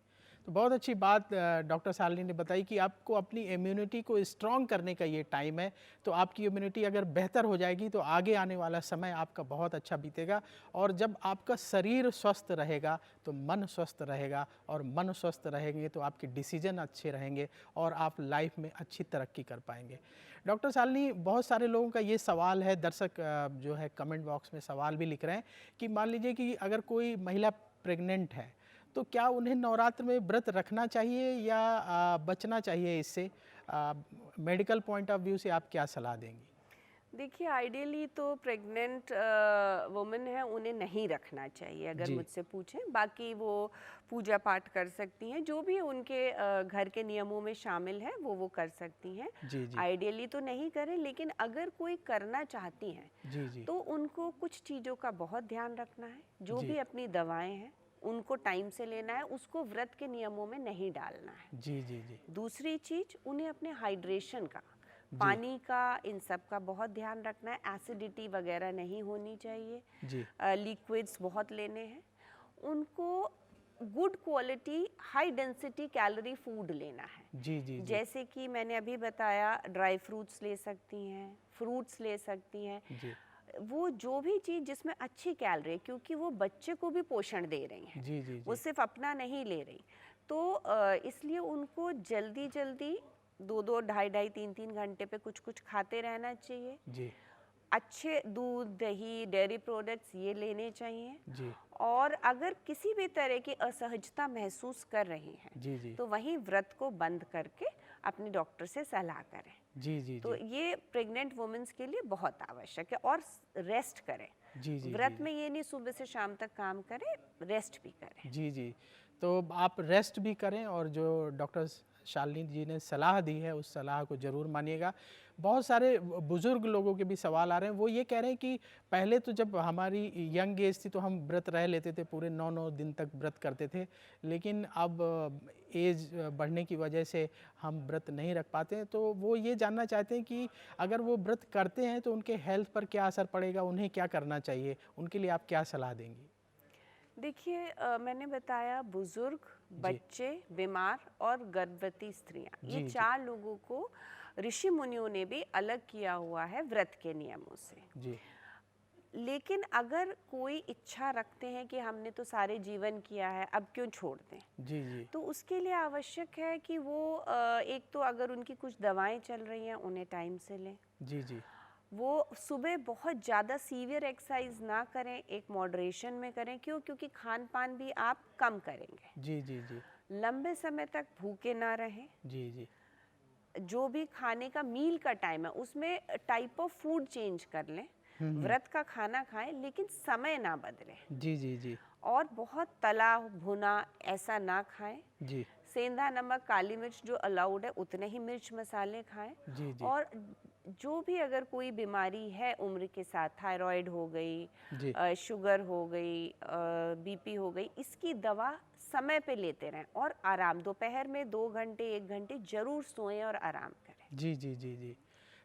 तो बहुत अच्छी बात डॉक्टर शालिनी ने बताई कि आपको अपनी इम्यूनिटी को स्ट्रॉन्ग करने का ये टाइम है। तो आपकी इम्यूनिटी अगर बेहतर हो जाएगी तो आगे आने वाला समय आपका बहुत अच्छा बीतेगा, और जब आपका शरीर स्वस्थ रहेगा तो मन स्वस्थ रहेगा, और मन स्वस्थ रहेंगे तो आपके डिसीजन अच्छे रहेंगे और आप लाइफ में अच्छी तरक्की कर पाएंगे। डॉक्टर शालिनी, बहुत सारे लोगों का ये सवाल है, दर्शक जो है कमेंट बॉक्स में सवाल भी लिख रहे हैं कि मान लीजिए कि अगर कोई महिला प्रेग्नेंट है तो क्या उन्हें नवरात्र में व्रत रखना चाहिए या बचना चाहिए इससे? मेडिकल पॉइंट ऑफ व्यू से आप क्या सलाह देंगी? देखिए, आइडियली तो प्रेग्नेंट वुमेन है, उन्हें नहीं रखना चाहिए अगर जी। मुझसे पूछें। बाकी वो पूजा पाठ कर सकती हैं, जो भी उनके घर के नियमों में शामिल है वो कर सकती हैं। जी। जी। आइडियली तो नहीं करें, लेकिन अगर कोई करना चाहती हैं जी। जी। तो उनको कुछ चीज़ों का बहुत ध्यान रखना है। जो जी। भी अपनी दवाएं हैं उनको टाइम से लेना है, उसको व्रत के नियमों में नहीं डालना है। जी। जी। जी। दूसरी चीज़, उन्हें अपने हाइड्रेशन का, जी। पानी का, इन सब का बहुत ध्यान रखना है। एसिडिटी वगैरह नहीं होनी चाहिए। जी। लिक्विड्स बहुत लेने हैं उनको। Good quality high density calorie food लेना है। जी। जी। जी। जैसे कि मैंने अभी बताया, ड्राई फ्रूट्स ले सकती हैं, फ्रूट्स ले सकती हैं। जी। वो जो भी चीज़ जिसमें अच्छी कैलोरी है, क्योंकि वो बच्चे को भी पोषण दे रही हैं, जी। जी। वो जी। सिर्फ अपना नहीं ले रही। तो इसलिए उनको जल्दी जल्दी 2-2, ढाई-ढाई, 3-3 घंटे पे कुछ कुछ खाते रहना चाहिए। जी। अच्छे दूध, दही, डेयरी प्रोडक्ट्स ये लेने चाहिए। जी। और अगर किसी भी तरह की असहजता महसूस कर रही हैं जी। जी। तो वहीं व्रत को बंद करके अपने डॉक्टर से सलाह करें। जी जी तो जी ये प्रेग्नेंट वुमेन्स के लिए बहुत आवश्यक है। और रेस्ट करें, जी जी व्रत जी में ये नहीं सुबह से शाम तक काम करें, रेस्ट भी करें। जी जी। तो आप रेस्ट भी करें और जो डॉक्टर शालिनी जी ने सलाह दी है उस सलाह को ज़रूर मानिएगा। बहुत सारे बुज़ुर्ग लोगों के भी सवाल आ रहे हैं, वो ये कह रहे हैं कि पहले तो जब हमारी यंग एज थी तो हम व्रत रह लेते थे, पूरे 9-9 दिन तक व्रत करते थे, लेकिन अब एज बढ़ने की वजह से हम व्रत नहीं रख पाते हैं। तो वो ये जानना चाहते हैं कि अगर वो व्रत करते हैं तो उनके हेल्थ पर क्या असर पड़ेगा, उन्हें क्या करना चाहिए, उनके लिए आप क्या सलाह देंगी? देखिए, मैंने बताया बुजुर्ग, जी बच्चे, बीमार और गर्भवती स्त्रियां, ये जी जी 4 लोगों को ऋषि मुनियों ने भी अलग किया हुआ है व्रत के नियमों से। जी लेकिन अगर कोई इच्छा रखते हैं कि हमने तो सारे जीवन किया है, अब क्यों छोड़ दें, जी जी तो उसके लिए आवश्यक है कि वो एक तो अगर उनकी कुछ दवाएं चल रही हैं उन्हें टाइम से लें। जी जी वो सुबह बहुत ज़्यादा सीवियर एक्सरसाइज ना करें, एक मॉडरेशन में करें। क्यों? क्योंकि खान पान भी आप कम करेंगे। जी जी जी लंबे समय तक भूखे ना रहें। जी जी जो भी खाने का मील का टाइम है उसमें टाइप ऑफ फूड चेंज कर लें। व्रत का खाना खाएं लेकिन समय ना बदलें। जी जी जी और बहुत तला भुना ऐसा ना खाएं। जी सेंधा नमक, काली मिर्च जो अलाउड है उतने ही मिर्च मसाले खाएं। जी जी और जो भी अगर कोई बीमारी है उम्र के साथ, थायराइड हो गई, जी शुगर हो गई, बीपी हो गई, इसकी दवा समय पे लेते रहें। और आराम, दोपहर में 2 घंटे 1 घंटे जरूर सोएं और आराम करें। जी जी जी जी।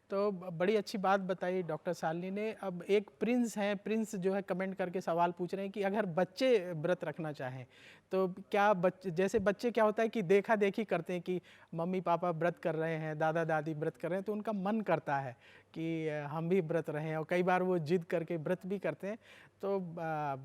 तो बड़ी अच्छी बात बताई डॉक्टर शालिनी ने। अब एक प्रिंस हैं, प्रिंस जो है कमेंट करके सवाल पूछ रहे हैं कि अगर बच्चे व्रत रखना चाहें तो क्या बच्चे, जैसे बच्चे क्या होता है कि देखा देखी करते हैं कि मम्मी पापा व्रत कर रहे हैं, दादा दादी व्रत कर रहे हैं, तो उनका मन करता है कि हम भी व्रत रहें, और कई बार वो जिद करके व्रत भी करते हैं। तो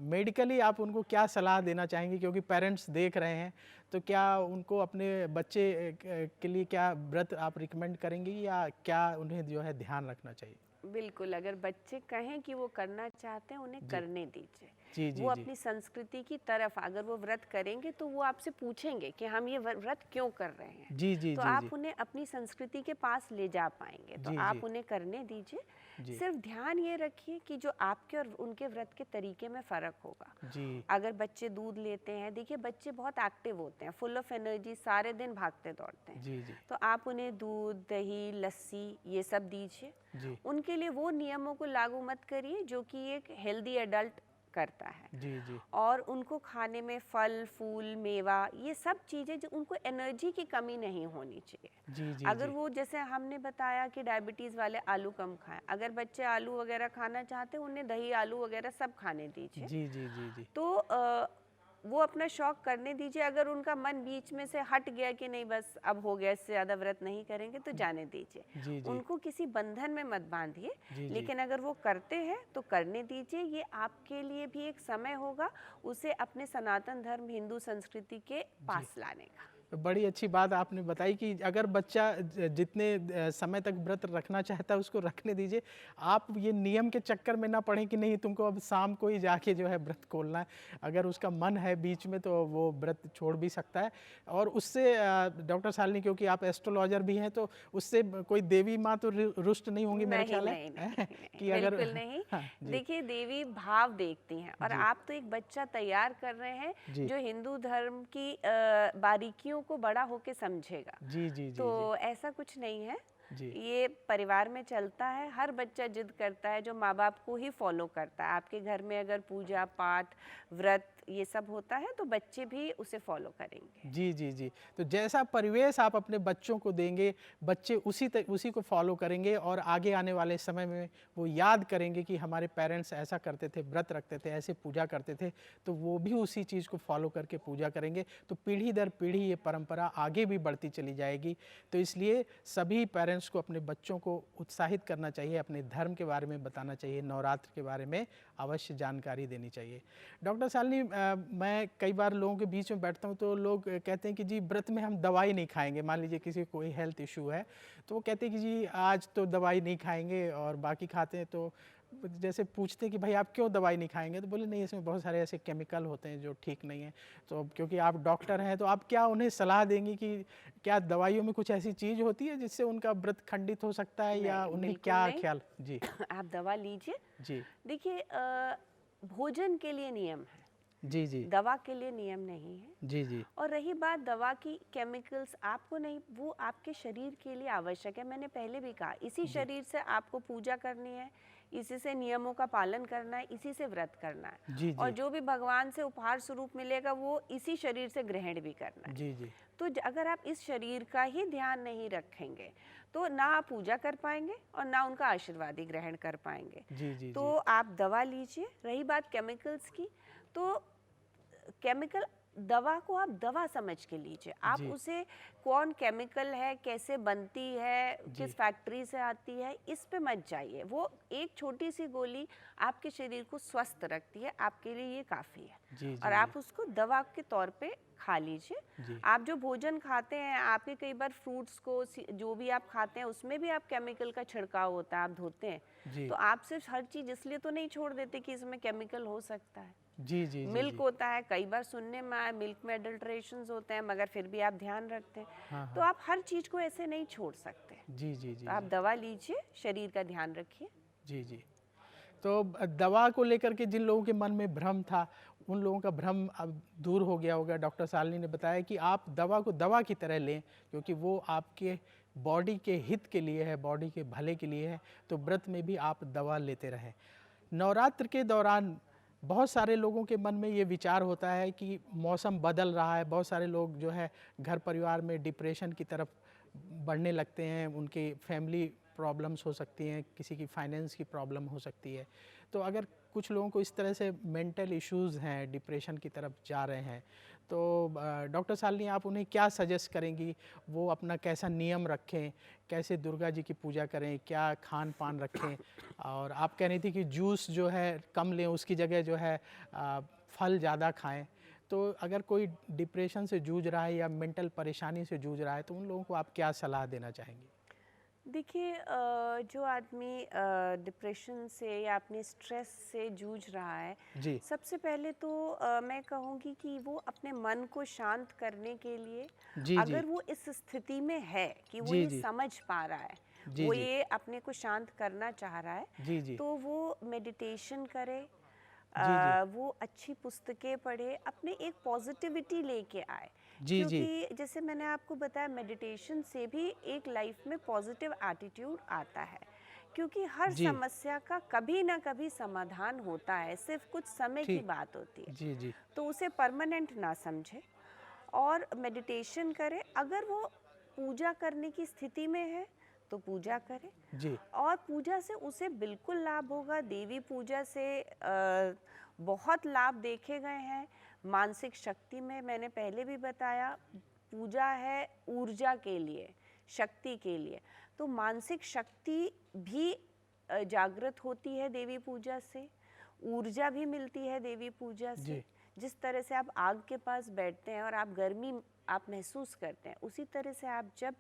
मेडिकली आप उनको क्या सलाह देना चाहेंगे, क्योंकि पेरेंट्स देख रहे हैं, तो क्या उनको अपने बच्चे के लिए क्या व्रत आप रिकमेंड करेंगी, या क्या उन्हें जो है ध्यान रखना चाहिए? बिल्कुल, अगर बच्चे कहें कि वो करना चाहते हैं उन्हें जी करने दीजिए। जी वो जी जी अपनी संस्कृति की तरफ, अगर वो व्रत करेंगे तो वो आपसे पूछेंगे कि हम ये व्रत क्यों कर रहे हैं। जी जी तो जी आप जी उन्हें अपनी संस्कृति के पास ले जा पाएंगे। तो जी जी आप उन्हें करने दीजिए। जी सिर्फ ध्यान ये रखिए कि जो आपके और उनके व्रत के तरीके में फ़र्क होगा। जी अगर बच्चे दूध लेते हैं, देखिए बच्चे बहुत एक्टिव होते हैं, फुल ऑफ एनर्जी, सारे दिन भागते दौड़ते हैं। जी जी तो आप उन्हें दूध, दही, लस्सी ये सब दीजिए। जी उनके लिए वो नियमों को लागू मत करिए जो कि एक हेल्दी एडल्ट करता है। जी जी और उनको खाने में फल, फूल, मेवा, ये सब चीज़ें जो उनको एनर्जी की कमी नहीं होनी चाहिए। जी जी अगर जी वो, जैसे हमने बताया कि डायबिटीज़ वाले आलू कम खाएं, अगर बच्चे आलू वगैरह खाना चाहते हैं उन्हें दही, आलू वगैरह सब खाने दीजिए। जी जी जी जी तो वो अपना शौक करने दीजिए। अगर उनका मन बीच में से हट गया कि नहीं बस अब हो गया, इससे ज़्यादा व्रत नहीं करेंगे, तो जाने दीजिए। जी जी उनको किसी बंधन में मत बांधिए। जी जी लेकिन अगर वो करते हैं तो करने दीजिए। ये आपके लिए भी एक समय होगा उसे अपने सनातन धर्म, हिंदू संस्कृति के पास लाने का। बड़ी अच्छी बात आपने बताई कि अगर बच्चा जितने समय तक व्रत रखना चाहता है उसको रखने दीजिए। आप ये नियम के चक्कर में ना पड़ें कि नहीं तुमको अब शाम को ही जाके जो है व्रत खोलना है। अगर उसका मन है बीच में तो वो व्रत छोड़ भी सकता है। और उससे डॉक्टर शालिनी, क्योंकि आप एस्ट्रोलॉजर भी हैं, तो उससे कोई देवी माँ तो रुष्ट नहीं होंगी मेरा नहीं ख्याल नहीं है नहीं, कि नहीं, अगर बिल्कुल नहीं। हाँ जी देखिए, देवी भाव देखती हैं और जी आप तो एक बच्चा तैयार कर रहे हैं जी जो हिंदू धर्म की बारीकियों को बड़ा होके समझेगा। जी जी जी तो जी ऐसा कुछ नहीं है। जी ये परिवार में चलता है। हर बच्चा जिद करता है जो माँ बाप को ही फॉलो करता है। आपके घर में अगर पूजा पाठ, व्रत ये सब होता है तो बच्चे भी उसे फॉलो करेंगे। जी जी जी। तो जैसा परिवेश आप अपने बच्चों को देंगे, बच्चे उसी को फॉलो करेंगे, और आगे आने वाले समय में वो याद करेंगे कि हमारे पेरेंट्स ऐसा करते थे, व्रत रखते थे, ऐसे पूजा करते थे, तो वो भी उसी चीज़ को फॉलो करके पूजा करेंगे। तो पीढ़ी दर पीढ़ी ये परंपरा आगे भी बढ़ती चली जाएगी। तो इसलिए सभी पेरेंट्स को अपने बच्चों को उत्साहित करना चाहिए, अपने धर्म के बारे में बताना चाहिए, नवरात्र के बारे में अवश्य जानकारी देनी चाहिए। डॉक्टर शालिनी, मैं कई बार लोगों के बीच में बैठता हूँ तो लोग कहते हैं कि जी व्रत में हम दवाई नहीं खाएंगे। मान लीजिए किसी को कोई हेल्थ इशू है तो वो कहते हैं कि जी आज तो दवाई नहीं खाएंगे, और बाकी खाते हैं तो जैसे पूछते हैं कि भाई आप क्यों दवाई नहीं खाएंगे, तो बोले नहीं इसमें बहुत सारे ऐसे केमिकल होते हैं जो ठीक नहीं है। तो अब क्योंकि आप डॉक्टर हैं तो आप क्या उन्हें सलाह देंगी कि क्या दवाइयों में कुछ ऐसी चीज़ होती है जिससे उनका व्रत खंडित हो सकता है, या नहीं, उन्हें बिल्कुल क्या नहीं। ख्याल? जी आप दवा लीजिए। जी देखिए भोजन के लिए नियम है, जी जी दवा के लिए नियम नहीं है। जी जी और रही बात दवा की, केमिकल्स आपको नहीं, वो आपके शरीर के लिए आवश्यक है। मैंने पहले भी कहा, इसी शरीर से आपको पूजा करनी है, इसी से नियमों का पालन करना है, इसी से व्रत करना है। जी और जी जो भी भगवान से उपहार स्वरूप मिलेगा वो इसी शरीर से ग्रहण भी करना है। जी जी तो अगर आप इस शरीर का ही ध्यान नहीं रखेंगे तो ना आप पूजा कर पाएंगे और ना उनका आशीर्वाद ही ग्रहण कर पाएंगे। जी जी तो आप दवा लीजिए। रही बात केमिकल्स की, तो केमिकल, दवा को आप दवा समझ के लीजिए। आप जी। उसे कौन केमिकल है, कैसे बनती है, जी। किस फैक्ट्री से आती है, इस पे मत जाइए। वो एक छोटी सी गोली आपके शरीर को स्वस्थ रखती है, आपके लिए ये काफ़ी है। जी और जी आप उसको दवा के तौर पे खा लीजिए। जी आप जो भोजन खाते हैं, आपके कई बार फ्रूट्स को जो भी आप खाते हैं उसमें भी आप केमिकल का छिड़काव होता है, आप धोते हैं। जी तो आप सिर्फ हर चीज़ इसलिए तो नहीं छोड़ देते कि इसमें केमिकल हो सकता है। जी जी जी मिल्क जी होता है, कई बार सुनने में आया मिल्क में एडल्ट्रेशंस होते हैं, मगर फिर भी आप ध्यान रखते हैं। हाँ तो हाँ आप हर चीज़ को ऐसे नहीं छोड़ सकते। जी जी जी तो आप दवा लीजिए, शरीर का ध्यान रखिए। जी जी। तो दवा को लेकर के जिन लोगों के मन में भ्रम था, उन लोगों का भ्रम अब दूर हो गया होगा। डॉक्टर शालिनी ने बताया कि आप दवा को दवा की तरह लें, क्योंकि वो आपके बॉडी के हित के लिए है, बॉडी के भले के लिए है। तो व्रत में भी आप दवा लेते रहें। नवरात्र के दौरान बहुत सारे लोगों के मन में ये विचार होता है कि मौसम बदल रहा है, बहुत सारे लोग जो है घर परिवार में डिप्रेशन की तरफ बढ़ने लगते हैं, उनकी फैमिली प्रॉब्लम्स हो सकती हैं, किसी की फाइनेंस की प्रॉब्लम हो सकती है। तो अगर कुछ लोगों को इस तरह से मेंटल इश्यूज़ हैं, डिप्रेशन की तरफ जा रहे हैं, तो डॉक्टर शालिनी आप उन्हें क्या सजेस्ट करेंगी? वो अपना कैसा नियम रखें, कैसे दुर्गा जी की पूजा करें, क्या खान पान रखें? और आप कह रही थी कि जूस जो है कम लें, उसकी जगह जो है फल ज़्यादा खाएं। तो अगर कोई डिप्रेशन से जूझ रहा है या मेंटल परेशानी से जूझ रहा है, तो उन लोगों को आप क्या सलाह देना चाहेंगी? देखिए जो आदमी डिप्रेशन से या अपने स्ट्रेस से जूझ रहा है, जी सबसे पहले तो मैं कहूँगी कि वो अपने मन को शांत करने के लिए, जी जी अगर वो इस स्थिति में है कि वो जी ये जी समझ पा रहा है, जी वो जी ये अपने को शांत करना चाह रहा है, जी जी तो वो मेडिटेशन करे, जी जी वो अच्छी पुस्तकें पढ़े, अपने एक पॉजिटिविटी लेके आए। जी जी क्योंकि जैसे मैंने आपको बताया, मेडिटेशन से भी एक लाइफ में पॉजिटिव एटीट्यूड आता है। क्योंकि हर जी समस्या का कभी ना कभी समाधान होता है, सिर्फ कुछ समय की ठीक। बात होती है। जी जी तो उसे परमानेंट ना समझे और मेडिटेशन करे। अगर वो पूजा करने की स्थिति में है तो पूजा करे, जी और पूजा से उसे बिल्कुल लाभ होगा। देवी पूजा से बहुत लाभ देखे गए हैं। मानसिक शक्ति में, मैंने पहले भी बताया, पूजा है ऊर्जा के लिए, शक्ति के लिए। तो मानसिक शक्ति भी जागृत होती है देवी पूजा से, ऊर्जा भी मिलती है देवी पूजा से। जी जिस तरह से आप आग के पास बैठते हैं और आप गर्मी आप महसूस करते हैं, उसी तरह से आप जब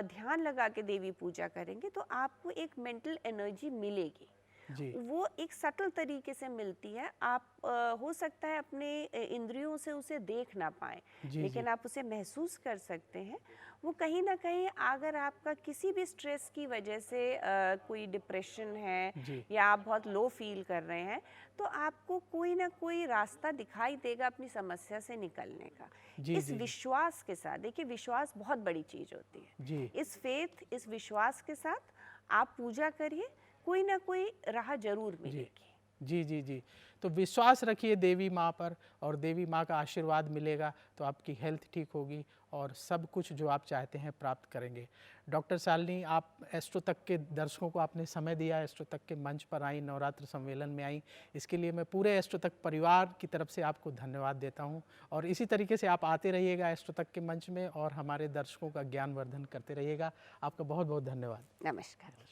ध्यान लगा के देवी पूजा करेंगे तो आपको एक मेंटल एनर्जी मिलेगी। जी वो एक सटल तरीके से मिलती है। आप हो सकता है अपने इंद्रियों से उसे देख ना पाएं, जी जी लेकिन आप उसे महसूस कर सकते हैं। वो कहीं ना कहीं, अगर आपका किसी भी स्ट्रेस की वजह से कोई डिप्रेशन है जी या आप बहुत लो फील कर रहे हैं, तो आपको कोई ना कोई रास्ता दिखाई देगा अपनी समस्या से निकलने का। जी इस जी जी विश्वास के साथ, देखिए विश्वास बहुत बड़ी चीज़ होती है। जी इस फेथ, इस विश्वास के साथ आप पूजा करिए, कोई ना कोई राह जरूर जी मिलेगी। जी जी जी। तो विश्वास रखिए देवी माँ पर, और देवी माँ का आशीर्वाद मिलेगा तो आपकी हेल्थ ठीक होगी और सब कुछ जो आप चाहते हैं प्राप्त करेंगे। डॉक्टर शालिनी, आप एस्ट्रो तक के दर्शकों को आपने समय दिया, एस्ट्रो तक के मंच पर आई, नवरात्र सम्मेलन में आई, इसके लिए मैं पूरे एस्ट्रो तक परिवार की तरफ से आपको धन्यवाद देता हूँ। और इसी तरीके से आप आते रहिएगा एस्ट्रो तक के मंच में और हमारे दर्शकों का ज्ञानवर्धन करते रहिएगा। आपका बहुत बहुत धन्यवाद। नमस्कार।